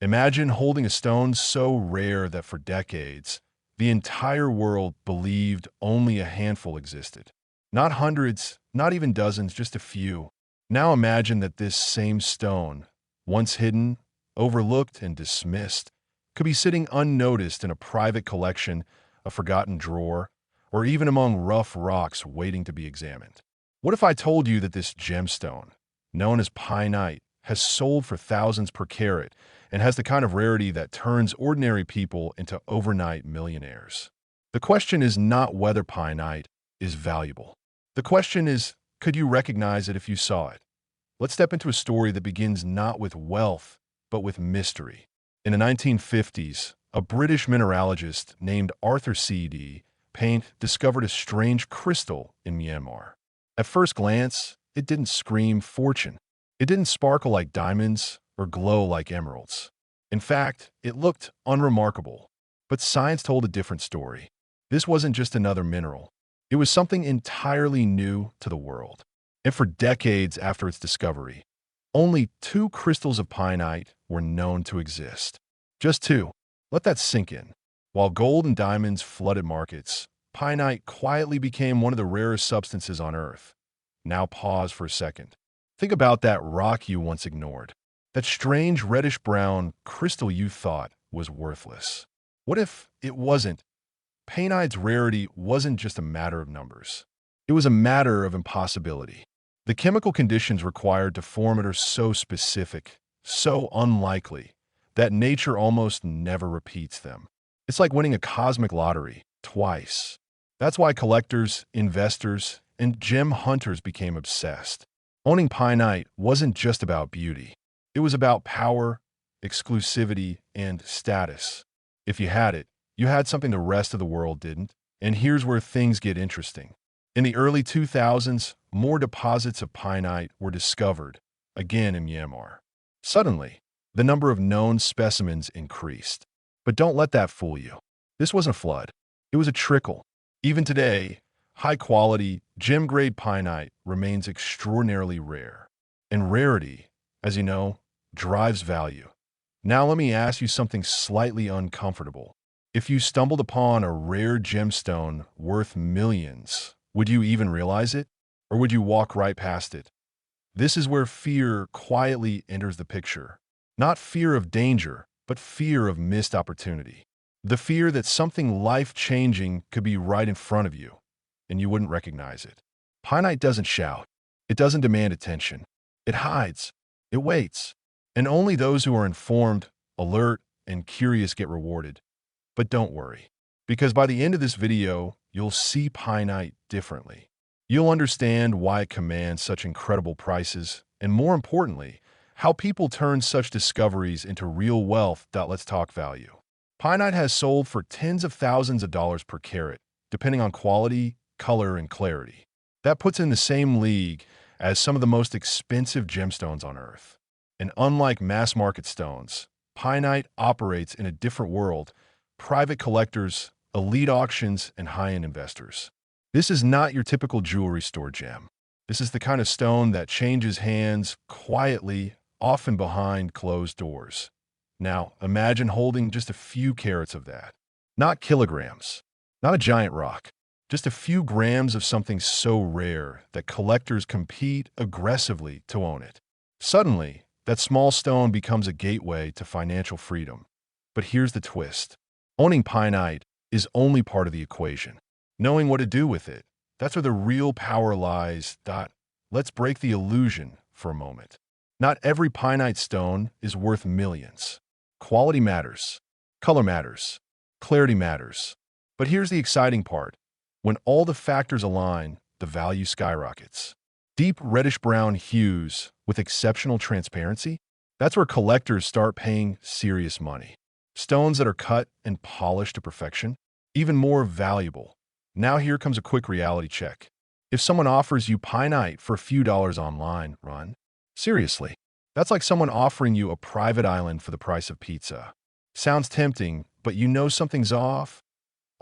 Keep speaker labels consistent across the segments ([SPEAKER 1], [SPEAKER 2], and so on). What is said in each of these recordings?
[SPEAKER 1] Imagine holding a stone so rare that for decades, the entire world believed only a handful existed. Not hundreds, not even dozens, just a few. Now imagine that this same stone, once hidden, overlooked, and dismissed, could be sitting unnoticed in a private collection, a forgotten drawer, or even among rough rocks waiting to be examined. What if I told you that this gemstone, known as Pineite, has sold for thousands per carat and has the kind of rarity that turns ordinary people into overnight millionaires? The question is not whether Pineite is valuable. The question is, could you recognize it if you saw it? Let's step into a story that begins not with wealth, but with mystery. In the 1950s, a British mineralogist named Arthur C.D. Paine discovered a strange crystal in Myanmar. At first glance, it didn't scream fortune. It didn't sparkle like diamonds or glow like emeralds. In fact, it looked unremarkable. But science told a different story. This wasn't just another mineral. It was something entirely new to the world. And for decades after its discovery, only 2 crystals of pineite were known to exist. Just 2. Let that sink in. While gold and diamonds flooded markets, pineite quietly became one of the rarest substances on Earth. Now pause for a second. Think about that rock you once ignored. That strange reddish-brown crystal you thought was worthless. What if it wasn't? Pineite's rarity wasn't just a matter of numbers. It was a matter of impossibility. The chemical conditions required to form it are so specific, so unlikely, that nature almost never repeats them. It's like winning a cosmic lottery twice. That's why collectors, investors, and gem hunters became obsessed. Owning pineite wasn't just about beauty. It was about power, exclusivity, and status. If you had it, you had something the rest of the world didn't. And here's where things get interesting. In the early 2000s, more deposits of pineite were discovered, again in Myanmar. Suddenly, the number of known specimens increased. But don't let that fool you. This wasn't a flood. It was a trickle. Even today, high-quality, gem-grade pineite remains extraordinarily rare. And rarity, as you know, drives value. Now let me ask you something slightly uncomfortable. If you stumbled upon a rare gemstone worth millions, would you even realize it? Or would you walk right past it? This is where fear quietly enters the picture. Not fear of danger, but fear of missed opportunity. The fear that something life-changing could be right in front of you, and you wouldn't recognize it. Pineite doesn't shout. It doesn't demand attention. It hides. It waits. And only those who are informed, alert, and curious get rewarded. But don't worry, because by the end of this video, you'll see pineite differently. You'll understand why it commands such incredible prices, and more importantly, how people turn such discoveries into real wealth. Let's talk value. Pineite has sold for tens of thousands of dollars per carat, depending on quality, color, and clarity. That puts it in the same league as some of the most expensive gemstones on Earth. And unlike mass-market stones, pineite operates in a different world: private collectors, elite auctions, and high-end investors. This is not your typical jewelry store gem. This is the kind of stone that changes hands quietly, often behind closed doors. Now, imagine holding just a few carats of that. Not kilograms, not a giant rock, just a few grams of something so rare that collectors compete aggressively to own it. Suddenly, that small stone becomes a gateway to financial freedom. But here's the twist. Owning pineite is only part of the equation. Knowing what to do with it, that's where the real power lies. Let's break the illusion for a moment. Not every pineite stone is worth millions. Quality matters. Color matters. Clarity matters. But here's the exciting part. When all the factors align, the value skyrockets. Deep reddish-brown hues with exceptional transparency, that's where collectors start paying serious money. Stones that are cut and polished to perfection, even more valuable. Now here comes a quick reality check. If someone offers you pineite for a few dollars online, run. Seriously. That's like someone offering you a private island for the price of pizza. Sounds tempting, but you know something's off.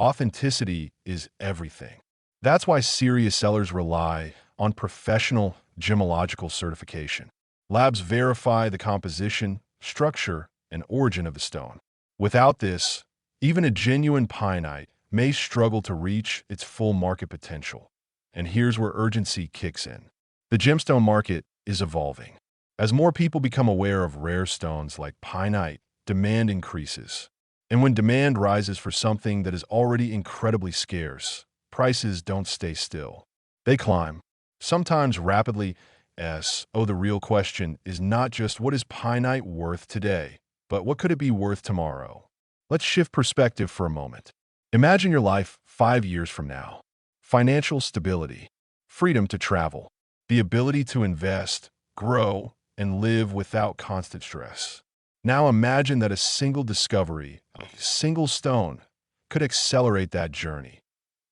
[SPEAKER 1] Authenticity is everything. That's why serious sellers rely on professional gemological certification. Labs verify the composition, structure, and origin of the stone. Without this, even a genuine pineite may struggle to reach its full market potential. And here's where urgency kicks in. The gemstone market is evolving. As more people become aware of rare stones like pineite, demand increases. And when demand rises for something that is already incredibly scarce, prices don't stay still. They climb, sometimes rapidly. The real question is not just what is pineite worth today, but what could it be worth tomorrow? Let's shift perspective for a moment. Imagine your life 5 years from now. Financial stability, freedom to travel, the ability to invest, grow, and live without constant stress. Now imagine that a single discovery, a single stone, could accelerate that journey.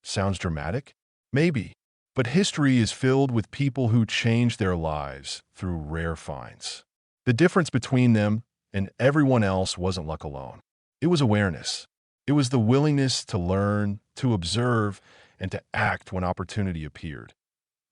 [SPEAKER 1] Sounds dramatic? Maybe. But history is filled with people who changed their lives through rare finds. The difference between them and everyone else wasn't luck alone. It was awareness. It was the willingness to learn, to observe, and to act when opportunity appeared.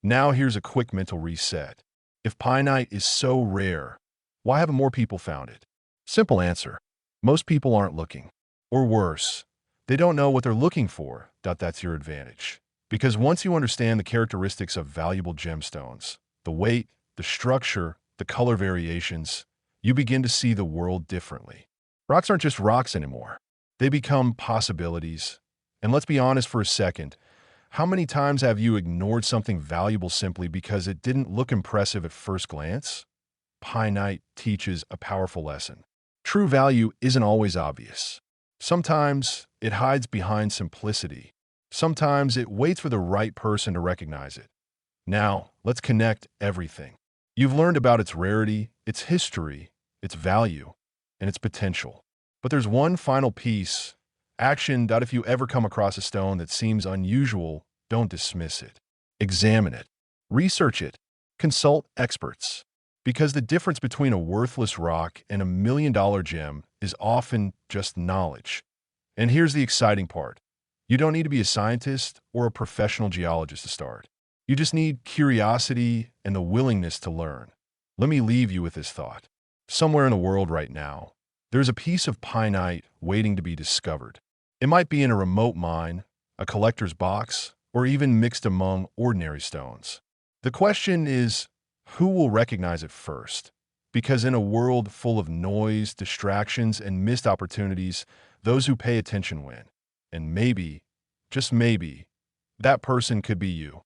[SPEAKER 1] Now here's a quick mental reset. If pineite is so rare, why haven't more people found it? Simple answer. Most people aren't looking. Or worse, they don't know what they're looking for. That's your advantage. Because once you understand the characteristics of valuable gemstones, the weight, the structure, the color variations, you begin to see the world differently. Rocks aren't just rocks anymore. They become possibilities. And let's be honest for a second. How many times have you ignored something valuable simply because it didn't look impressive at first glance? Pineite teaches a powerful lesson. True value isn't always obvious. Sometimes it hides behind simplicity. Sometimes it waits for the right person to recognize it. Now, let's connect everything. You've learned about its rarity, its history, its value, and its potential. But there's one final piece. Action. If you ever come across a stone that seems unusual, don't dismiss it. Examine it. Research it. Consult experts. Because the difference between a worthless rock and $1 million gem is often just knowledge. And here's the exciting part. You don't need to be a scientist or a professional geologist to start. You just need curiosity and the willingness to learn. Let me leave you with this thought. Somewhere in the world right now, there's a piece of pineite waiting to be discovered. It might be in a remote mine, a collector's box, or even mixed among ordinary stones. The question is, who will recognize it first? Because in a world full of noise, distractions, and missed opportunities, those who pay attention win. And maybe, just maybe, that person could be you.